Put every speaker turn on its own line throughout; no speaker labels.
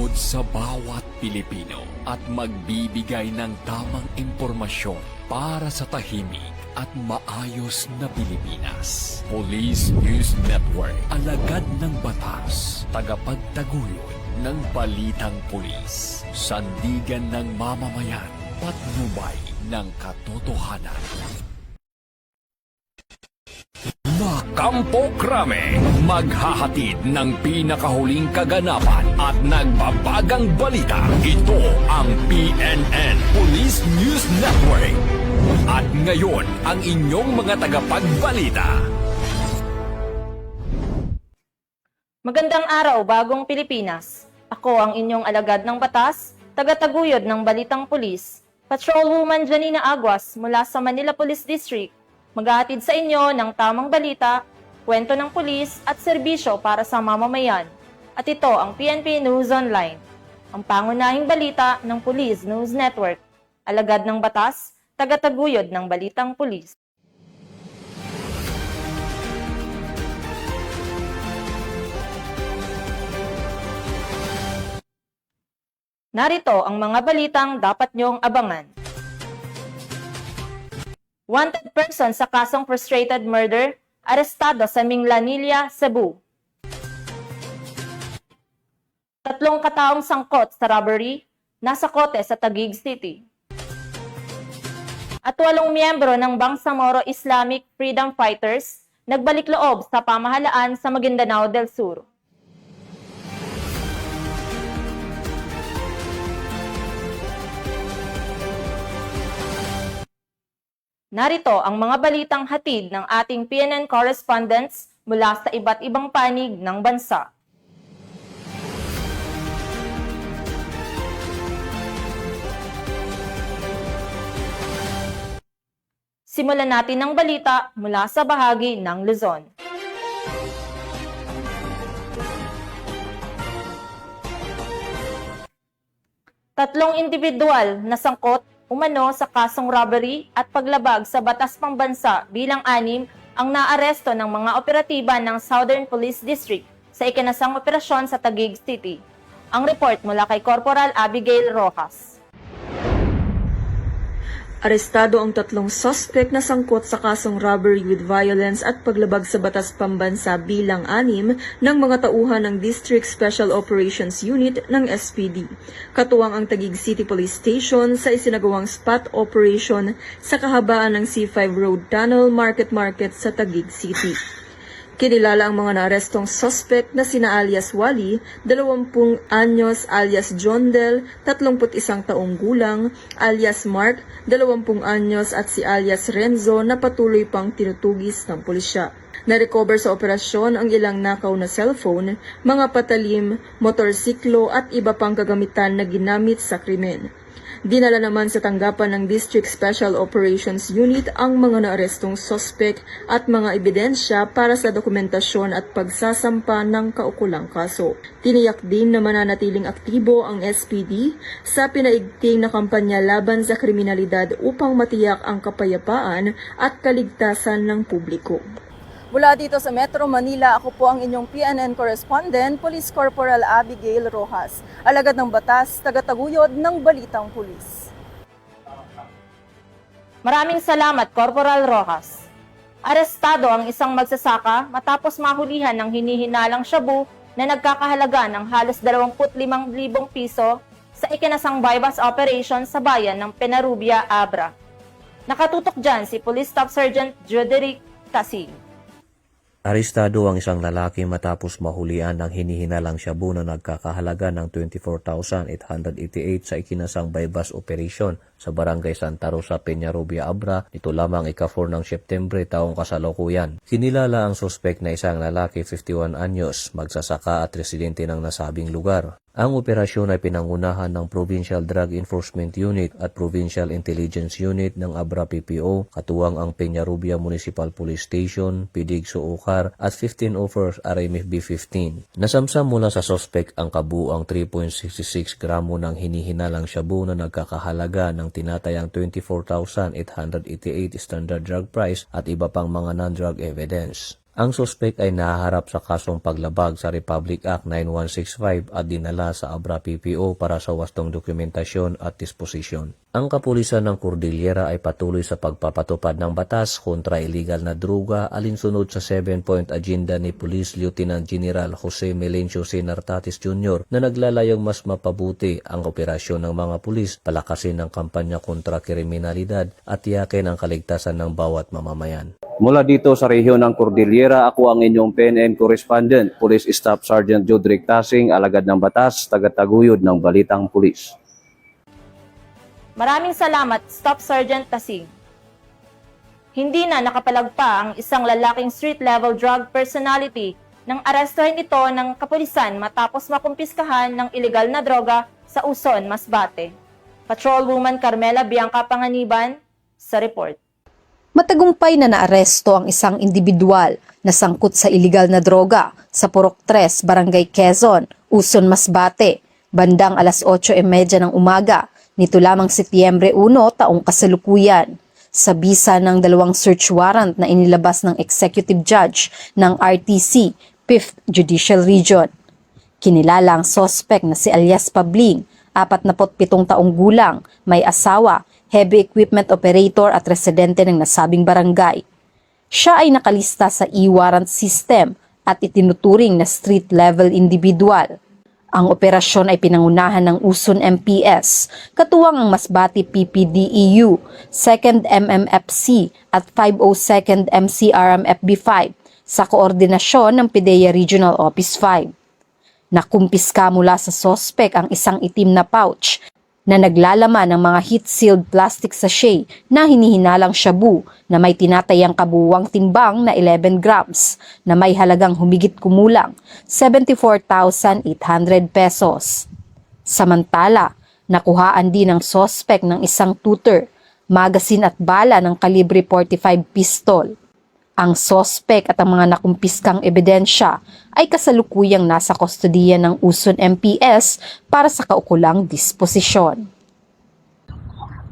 bubuklod sa bawat Pilipino at magbibigay ng tamang impormasyon para sa tahimik at maayos na Pilipinas. Police News Network, alagad ng batas, tagapagtaguyod ng balitang pulis, sandigan ng mamamayan, patnubay ng katotohanan. Makampo Krame, maghahatid ng pinakahuling kaganapan at nagbabagang balita. Ito ang PNN Police News Network. At ngayon, ang inyong mga tagapagbalita.
Magandang araw, bagong Pilipinas. Ako ang inyong alagad ng batas, tagataguyod ng balitang pulis, Patrolwoman Janina Aguas mula sa Manila Police District. Maghahatid sa inyo ng tamang balita, kwento ng pulis at serbisyo para sa mamamayan. At ito ang PNP News Online, ang pangunahing balita ng Police News Network. Alagad ng batas, tagataguyod ng balitang pulis. Narito ang mga balitang dapat niyong abangan. Wanted person sa kasong frustrated murder, arestado sa Minglanilla, Cebu. 3 kataong sangkot sa robbery, nasa kote sa Taguig City. At 8 miyembro ng Bangsamoro Islamic Freedom Fighters nagbalik loob sa pamahalaan sa Maguindanao del Sur. Narito ang mga balitang hatid ng ating PNN correspondents mula sa iba't ibang panig ng bansa. Simulan natin ang balita mula sa bahagi ng Luzon. Tatlong individual na sangkot umano sa kasong robbery at paglabag sa batas pambansa bilang 6 ang naaresto ng mga operatiba ng Southern Police District sa ikinasang operasyon sa Taguig City. Ang report mula kay Corporal Abigail Rojas.
Arestado ang 3 suspect na sangkot sa kasong robbery with violence at paglabag sa batas pambansa bilang 6 ng mga tauhan ng District Special Operations Unit ng SPD. Katuwang ang Taguig City Police Station sa isinagawang spot operation sa kahabaan ng C5 Road Tunnel Market sa Taguig City. Kinilala ang mga naarestong suspect na sina alias Wally, 20 anyos, alias John Del, 31 taong gulang, alias Mark, 20 anyos at si alias Renzo na patuloy pang tinutugis ng pulisya. Na-recover sa operasyon ang ilang nakaw na cellphone, mga patalim, motorsiklo at iba pang kagamitan na ginamit sa krimen. Dinala naman sa tanggapan ng District Special Operations Unit ang mga naarestong suspect at mga ebidensya para sa dokumentasyon at pagsasampa ng kaukulang kaso. Tiniyak din na mananatiling aktibo ang SPD sa pinaigting na kampanya laban sa kriminalidad upang matiyak ang kapayapaan at kaligtasan ng publiko.
Mula dito sa Metro Manila, ako po ang inyong PNN correspondent, Police Corporal Abigail Rojas. Alagad ng batas, tagataguyod ng balitang pulis.
Maraming salamat, Corporal Rojas. Arestado ang isang magsasaka matapos mahulihan ng hinihinalang shabu na nagkakahalaga ng halos 25,000 piso sa ikinasang bypass operation sa bayan ng Penarubia, Abra. Nakatutok dyan si Police Staff Sergeant Joderick Casing.
Arestado ang isang lalaki matapos mahulian ng hinihinalang shabu na nagkakahalaga ng 24,888 sa ikinasang bypass operation sa Barangay Santa Rosa, Peñarubia, Abra, nito lamang ika-4 ng Septembre taong kasalukuyan. Kinilala ang suspect na isang lalaki 51 anyos, magsasaka at residente ng nasabing lugar. Ang operasyon ay pinangunahan ng Provincial Drug Enforcement Unit at Provincial Intelligence Unit ng Abra PPO, katuwang ang Peñarubia Municipal Police Station, Pidig Suukar at 1504 RMF B15. Nasamsam mula sa suspect ang kabuang 3.66 gramo ng hinihinalang shabu na nagkakahalaga ng tinatayang 24,888 standard drug price at iba pang mga non-drug evidence. Ang suspek ay nahaharap sa kasong paglabag sa Republic Act 9165 at dinala sa Abra PPO para sa wastong dokumentasyon at disposisyon. Ang kapulisan ng Cordillera ay patuloy sa pagpapatupad ng batas kontra illegal na droga alinsunod sa 7-point agenda ni Police Lieutenant General Jose Melencio Nartatis Jr. na naglalayong mas mapabuti ang operasyon ng mga pulis, palakasin ang kampanya kontra kriminalidad at tiyakin ang kaligtasan ng bawat mamamayan.
Mula dito sa rehiyon ng Cordillera, ako ang inyong PNN correspondent, Police Staff Sergeant Jodrick Tasing, alagad ng batas, tagataguyod ng Balitang Pulis.
Maraming salamat, Staff Sergeant Tasing. Hindi na nakapalagpa ang isang lalaking street-level drug personality nang arestuhin ito ng kapulisan matapos makumpiskahan ng ilegal na droga sa Uson, Masbate. Patrolwoman Carmela Bianca Panganiban sa report.
Matagumpay na naaresto ang isang individual na sangkot sa iligal na droga sa Purok 3, Barangay Quezon, Uson, Masbate, bandang alas 8:30 ng umaga, nito lamang Setyembre 1, taong kasalukuyan. Sa bisa ng 2 search warrant na inilabas ng Executive Judge ng RTC, 5th Judicial Region. Kinilala ang sospek na si Alias Pabling, 47 taong gulang, may asawa, heavy equipment operator at residente ng nasabing barangay. Siya ay nakalista sa e-warrant system at itinuturing na street-level individual. Ang operasyon ay pinangunahan ng Uson MPS, katuwang ang Masbate PPDEU, 2nd MMFC at 502nd MCRMFB5 sa koordinasyon ng PIDEA Regional Office 5. Nakumpiska mula sa sospek ang isang itim na pouch na naglalaman ng mga heat-sealed plastic sachet na hinihinalang shabu na may tinatayang kabuuang timbang na 11 grams na may halagang humigit kumulang 74,800 pesos. Samantala, nakuhaan din ng sospek ng isang tutor, magasin at bala ng kalibre 45 pistol. Ang sospek at ang mga nakumpiskang ebidensya ay kasalukuyang nasa kustodiya ng Uson MPS para sa kaukulang disposisyon.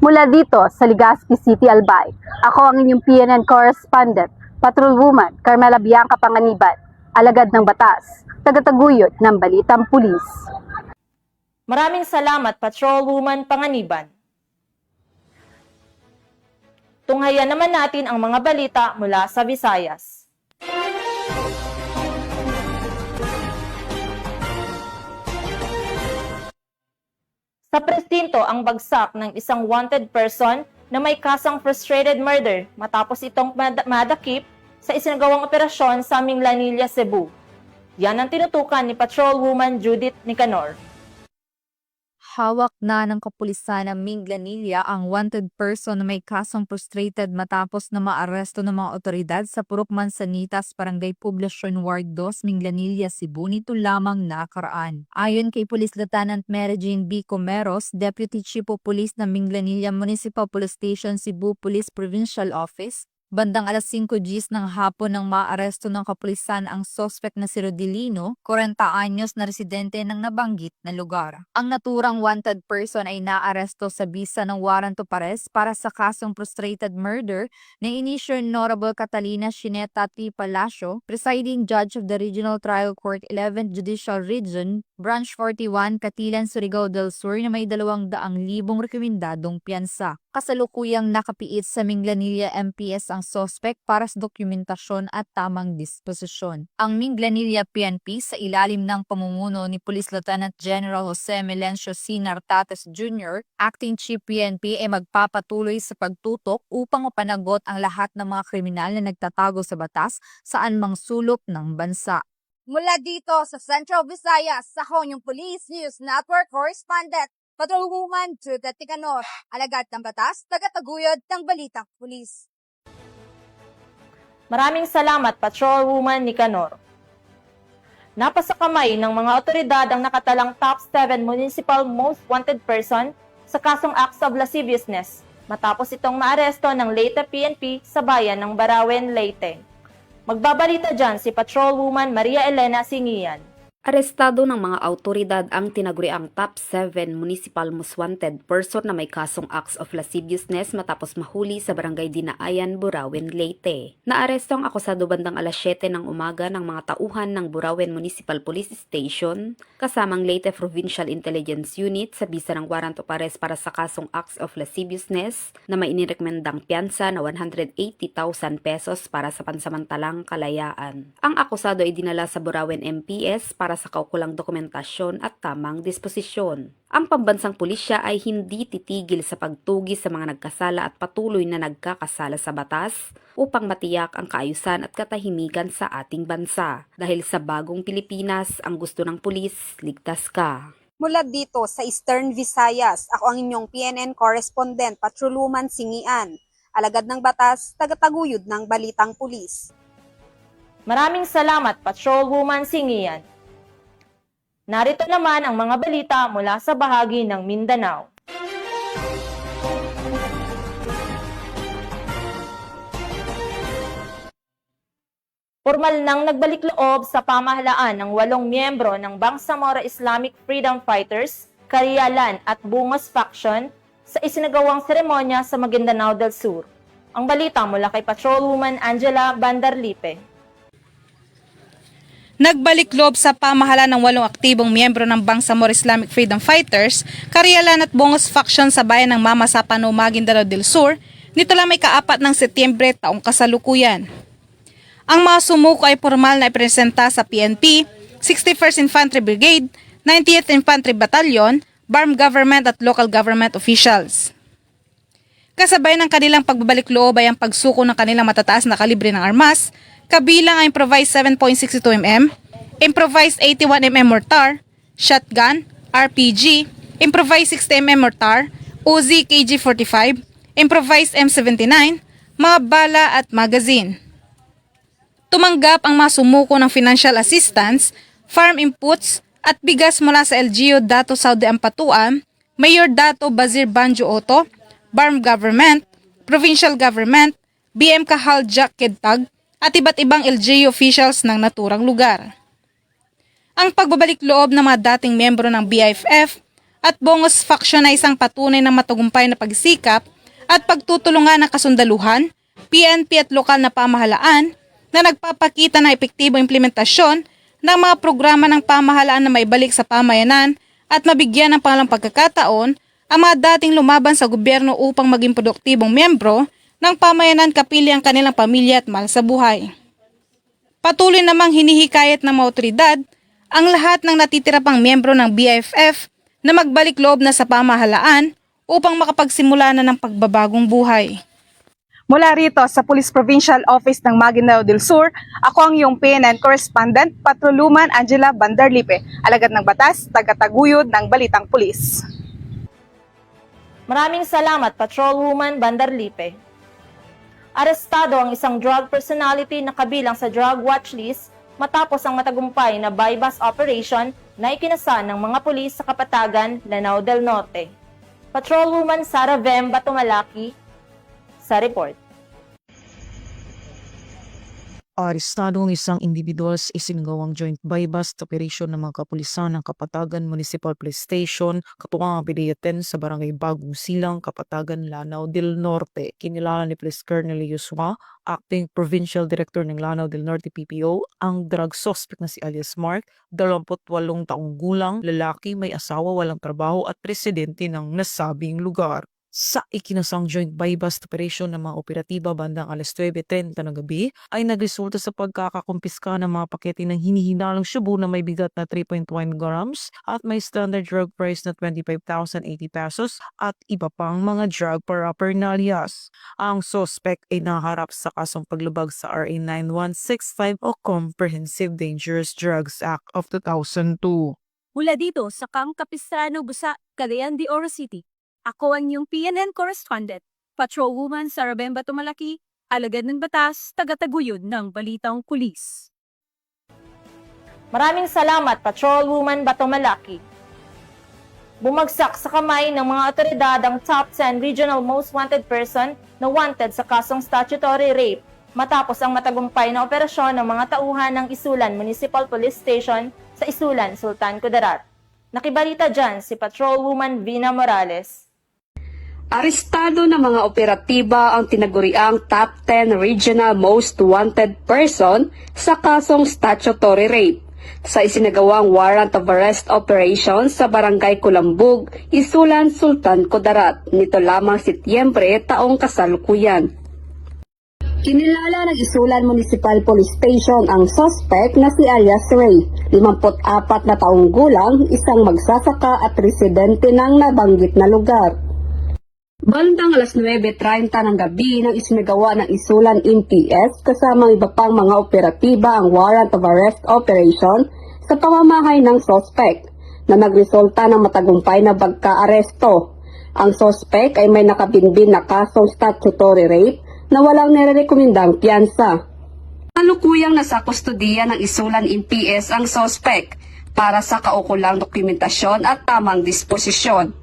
Mula dito sa Legazpi City, Albay, ako ang inyong PNN correspondent, Patrolwoman Carmela Bianca Panganiban, alagad ng batas, tagataguyod ng Balitang Pulis.
Maraming salamat, Patrolwoman Panganiban. Tunghayan naman natin ang mga balita mula sa Visayas. Sa presinto ang bagsak ng isang wanted person na may kasang frustrated murder matapos itong madakip sa isinagawang operasyon sa Minglanilla, Cebu. Yan ang tinutukan ni Patrolwoman Judith Nicanor.
Hawak na ng kapulisan ng Minglanilla ang wanted person na may kasong frustrated matapos na maaresto ng mga otoridad sa Purok Mansanitas, Barangay Poblacion Ward 2, Minglanilla, Cebu nito lamang nakaraan. Ayon kay Police Lieutenant Mary Jane B. Comeros, Deputy Chief of Police ng Minglanilla Municipal Police Station, Cebu Police Provincial Office, bandang alas 5 Gs ng hapon nang maaresto ng kapulisan ang sospek na si Rodilino, 40 anyos na residente ng nabanggit na lugar. Ang naturang wanted person ay naaresto sa bisa ng warrant of arrest para sa kasong frustrated murder na inisyo Honorable Catalina Shineta T. Palacio, Presiding Judge of the Regional Trial Court 11th Judicial Region, Branch 41, Katilan, Surigao del Sur na may 200,000 rekomendadong piyansa. Kasalukuyang nakapiit sa Minglanilla MPS ang sospek para sa dokumentasyon at tamang disposisyon. Ang Minglanilla PNP sa ilalim ng pamumuno ni Police Lieutenant General Jose Melencio Nartatis Jr., Acting Chief PNP ay magpapatuloy sa pagtutok upang mapanagot ang lahat ng mga kriminal na nagtatago sa batas saan mang sulok ng bansa.
Mula dito sa Central Visayas, sa Honyong Police News Network Correspondent, Patrolwoman Judith Nicanor, alagad ng batas, tagataguyod ng Balitang Pulis.
Maraming salamat, Patrolwoman Nicanor. Napasakamay ng mga otoridad ang nakatalang top 7 municipal most wanted person sa kasong acts of lasciviousness matapos itong maaresto ng Leyte PNP sa bayan ng Barawen, Leyte. Magbabalita dyan si Patrolwoman Maria Elena Singian.
Arestado ng mga autoridad ang tinaguriang top 7 municipal most wanted person na may kasong acts of lasciviousness matapos mahuli sa barangay Dinaayan, Burauen, Leyte. Naaresto ang akusado bandang alas 7 ng umaga ng mga tauhan ng Burauen Municipal Police Station kasamang Leyte Provincial Intelligence Unit sa bisa ng warrant of arrest para sa kasong acts of lasciviousness na may inirekomendang piyansa na 180,000 pesos para sa pansamantalang kalayaan. Ang akusado ay dinala sa Burauen MPS para sa kaukulang dokumentasyon at tamang disposisyon. Ang pambansang pulisya ay hindi titigil sa pagtugi sa mga nagkasala at patuloy na nagkakasala sa batas upang matiyak ang kaayusan at katahimikan sa ating bansa. Dahil sa bagong Pilipinas, ang gusto ng pulis, ligtas ka.
Mula dito sa Eastern Visayas, ako ang inyong PNN correspondent, Patrolwoman Singian. Alagad ng batas, tagataguyod ng balitang pulis.
Maraming salamat, Patrolwoman Singian. Narito naman ang mga balita mula sa bahagi ng Mindanao. Formal nang nagbalik loob sa pamahalaan ng 8 miyembro ng Bangsamoro Islamic Freedom Fighters, Karialan at Bungos Faction sa isinagawang seremonya sa Maguindanao del Sur. Ang balita mula kay Patrolwoman Angela Bandarlipe.
Nagbalik loob sa pamahalaan ng 8 aktibong miyembro ng Bangsamoro Islamic Freedom Fighters, Karialan at Bungos Faction sa bayan ng Mama Sapano, Maguindanao del Sur, nito lang may ka-4 ng Setyembre taong kasalukuyan. Ang mga sumuko ay formal na ipresenta sa PNP, 61st Infantry Brigade, 90th Infantry Battalion, BARM government at local government officials. Kasabay ng kanilang pagbabalik loob ay ang pagsuko ng kanilang matataas na kalibre ng armas, kabilang ang improvised 7.62mm, improvised 81mm mortar, shotgun, RPG, improvised 60mm mortar, Uzi KG-45, improvised M79, mga bala at magazine. Tumanggap ang mga sumuko ng financial assistance, farm inputs at bigas mula sa LGU Dato Saudi Ampatuan, Mayor Dato Bazir Banjo Oto, BARM Government, Provincial Government, BM Kahal Jack Kedtag, at iba't ibang LGU officials ng naturang lugar. Ang pagbabalik loob ng mga dating miyembro ng BIFF at Bungos Faction ay isang patunay ng matagumpay na pagsikap at pagtutulungan ng kasundaluhan, PNP at lokal na pamahalaan na nagpapakita ng epektibong implementasyon ng mga programa ng pamahalaan na maibalik sa pamayanan at mabigyan ng pangalang pagkakataon ang mga dating lumaban sa gobyerno upang maging produktibong miyembro ng pamayanan kapili ang kanilang pamilya at mahal sa buhay. Patuloy namang hinihikayat ng mga otoridad ang lahat ng natitira pang miyembro ng BIFF na magbalik loob na sa pamahalaan upang makapagsimula na ng pagbabagong buhay.
Mula rito sa Police Provincial Office ng Maguindanao del Sur, ako ang iyong PNN correspondent, Patrolwoman Angela Bandarlipe, alagad ng batas, tagataguyod ng balitang pulis.
Maraming salamat, Patrolwoman Bandarlipe. Arestado ang isang drug personality na kabilang sa drug watch list matapos ang matagumpay na buy-bust operation na ikinasa ng mga pulis sa Kapatagan, Lanao del Norte. Patrolwoman Sara Vem Batumalaki sa report.
Arestado ang isang individual sa isinagawang joint buy-bust operation ng mga kapulisan ng Kapatagan Municipal Police Station, katuwang ang PDA-10 sa Barangay Bagong Silang, Kapatagan, Lanao del Norte. Kinilala ni Police Colonel Yusma, Acting Provincial Director ng Lanao del Norte PPO, ang drug suspect na si alias Mark, 28 taong gulang, lalaki, may asawa, walang trabaho at presidente ng nasabing lugar. Sa ikinasang joint buy-bust operation ng mga operatiba bandang alas 9:30 ng gabi ay nagresulta sa pagkakakumpiska ng mga pakete ng hinihinalang shabu na may bigat na 3.1 grams at may standard drug price na 25,080 pesos at iba pang mga drug paraphernalias. Ang suspect ay naharap sa kasong paglabag sa RA 9165 o Comprehensive Dangerous Drugs Act of 2002.
Mula dito sa Kapistrano, Busa, Cagayan de Oro City. Ako ang iyong PNN correspondent, Patrolwoman Sara Vem Batumalaki, alagad ng batas, tagataguyod ng balitang pulis.
Maraming salamat, Patrolwoman Batumalaki. Bumagsak sa kamay ng mga otoridad ang top 10 regional most wanted person na wanted sa kasong statutory rape matapos ang matagumpay na operasyon ng mga tauhan ng Isulan Municipal Police Station sa Isulan, Sultan Kudarat. Nakibalita dyan si Patrolwoman Vina Morales.
Arestado ng mga operatiba ang tinaguriang Top 10 Regional Most Wanted Person sa kasong statutory rape sa isinagawang warrant of arrest operation sa Barangay Kulambug, Isulan, Sultan Kudarat nito lamang Setyembre taong kasalukuyan. Kinilala ng Isulan Municipal Police Station ang suspect na si Alias Ray, 54 na taong gulang, isang magsasaka at residente ng nabanggit na lugar. Bandang alas 9:30 ng gabi nang isinagawa ng Isulan MPS kasama iba pang mga operatiba ang warrant of arrest operation sa pamamahay ng suspect na nagresulta ng matagumpay na pagka-aresto. Ang suspect ay may nakabinbin na kasong statutory rape na walang nirerekomendang piyansa. Kalukuyang nasa kustodiya ng Isulan MPS ang suspect para sa kaukulang dokumentasyon at tamang disposisyon.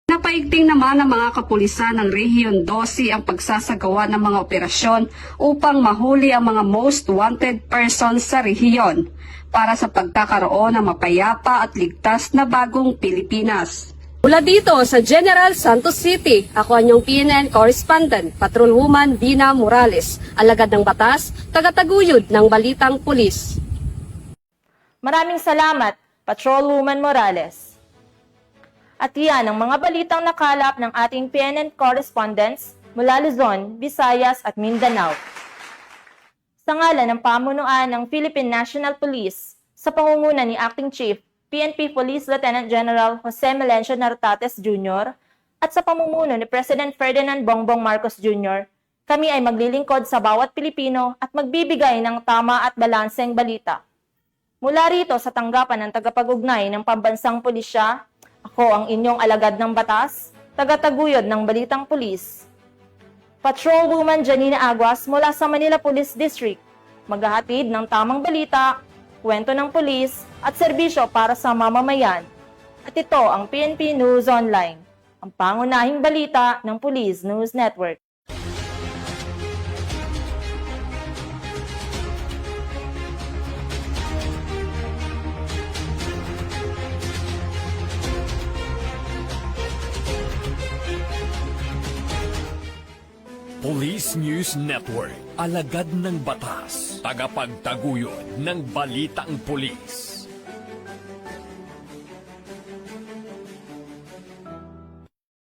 Napaigting naman ng mga kapulisan ng Rehiyon 12 ang pagsasagawa ng mga operasyon upang mahuli ang mga most wanted persons sa rehiyon para sa pagkakaroon ng mapayapa at ligtas na bagong Pilipinas. Mula dito sa General Santos City, ako ang inyong PNN correspondent, Patrolwoman Vina Morales, alagad ng batas, tagataguyod ng Balitang Pulis.
Maraming salamat, Patrolwoman Morales. At yan ang mga balitang nakalap ng ating PNN correspondents mula Luzon, Visayas at Mindanao. Sa ngalan ng pamunuan ng Philippine National Police, sa pangunguna ni Acting Chief PNP Police Lieutenant General Jose Melencio Nartates Jr. at sa pamumuno ni President Ferdinand Bongbong Marcos Jr., kami ay maglilingkod sa bawat Pilipino at magbibigay ng tama at balanseng balita. Mula rito sa tanggapan ng tagapag-ugnay ng Pambansang Pulisya, ako ang inyong alagad ng batas, tagataguyod ng Balitang Pulis. Patrolwoman Janina Aguas mula sa Manila Police District, maghahatid ng tamang balita, kwento ng pulis at serbisyo para sa mamamayan. At ito ang PNP News Online, ang pangunahing balita ng Police News Network.
Police News Network, alagad ng batas, tagapagtaguyod ng balitang pulis.